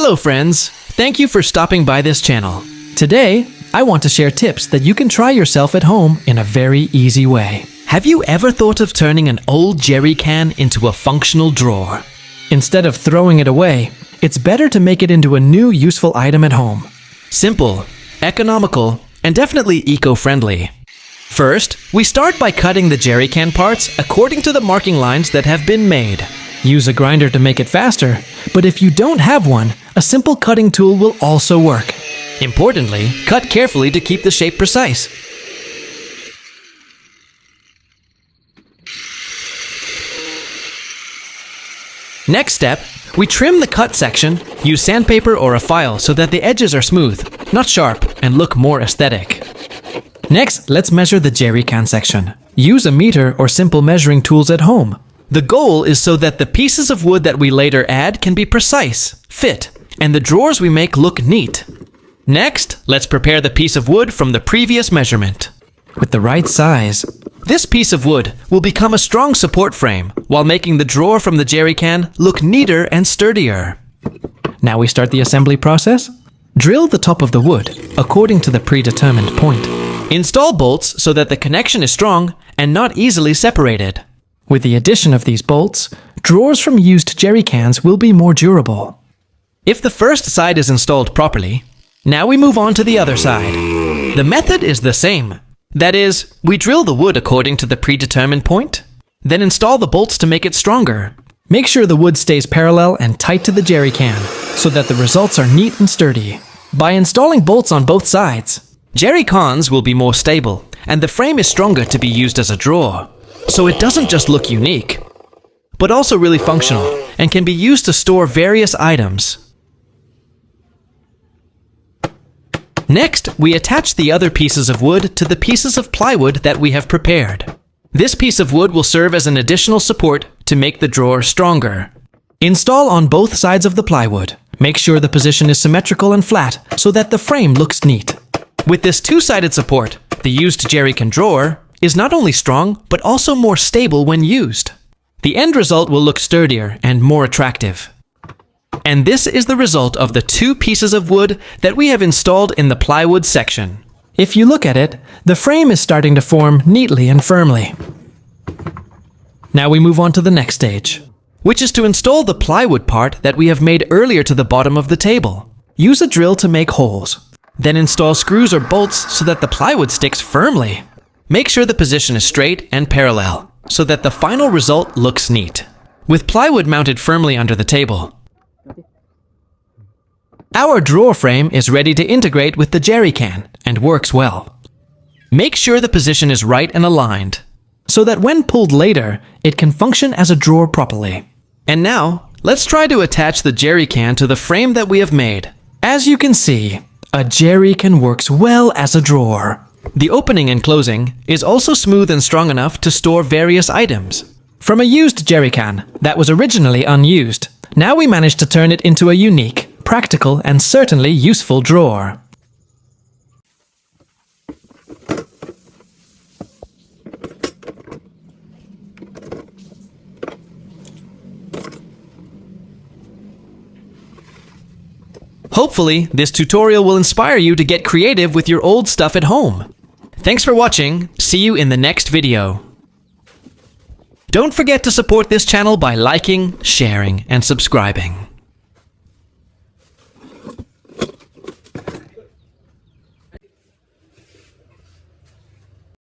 Hello friends! Thank you for stopping by this channel. Today, I want to share tips that you can try yourself at home in a very easy way. Have you ever thought of turning an old jerry can into a functional drawer? Instead of throwing it away, it's better to make it into a new useful item at home. Simple, economical, and definitely eco-friendly. First, we start by cutting the jerry can parts according to the marking lines that have been made. Use a grinder to make it faster, but if you don't have one, a simple cutting tool will also work. Importantly, cut carefully to keep the shape precise. Next step, we trim the cut section, use sandpaper or a file so that the edges are smooth, not sharp, and look more aesthetic. Next, let's measure the jerry can section. Use a meter or simple measuring tools at home. The goal is so that the pieces of wood that we later add can be precise, fit, and the drawers we make look neat. Next, let's prepare the piece of wood from the previous measurement. With the right size, this piece of wood will become a strong support frame while making the drawer from the jerry can look neater and sturdier. Now we start the assembly process. Drill the top of the wood according to the predetermined point. Install bolts so that the connection is strong and not easily separated. With the addition of these bolts, drawers from used jerry cans will be more durable. If the first side is installed properly, now we move on to the other side. The method is the same. That is, we drill the wood according to the predetermined point, then install the bolts to make it stronger. Make sure the wood stays parallel and tight to the jerry can, so that the results are neat and sturdy. By installing bolts on both sides, jerry cans will be more stable, and the frame is stronger to be used as a drawer. So it doesn't just look unique, but also really functional, and can be used to store various items. Next, we attach the other pieces of wood to the pieces of plywood that we have prepared. This piece of wood will serve as an additional support to make the drawer stronger. Install on both sides of the plywood. Make sure the position is symmetrical and flat so that the frame looks neat. With this two-sided support, the used jerry can drawer is not only strong, but also more stable when used. The end result will look sturdier and more attractive. And this is the result of the two pieces of wood that we have installed in the plywood section. If you look at it, the frame is starting to form neatly and firmly. Now we move on to the next stage, which is to install the plywood part that we have made earlier to the bottom of the table. Use a drill to make holes. Then install screws or bolts so that the plywood sticks firmly. Make sure the position is straight and parallel, so that the final result looks neat. With plywood mounted firmly under the table, our drawer frame is ready to integrate with the jerry can and works well. Make sure the position is right and aligned, so that when pulled later, it can function as a drawer properly. And now, let's try to attach the jerry can to the frame that we have made. As you can see, a jerry can works well as a drawer. The opening and closing is also smooth and strong enough to store various items. From a used jerry can that was originally unused, now we managed to turn it into a unique, practical, and certainly useful drawer. Hopefully, this tutorial will inspire you to get creative with your old stuff at home. Thanks for watching. See you in the next video. Don't forget to support this channel by liking, sharing, and subscribing.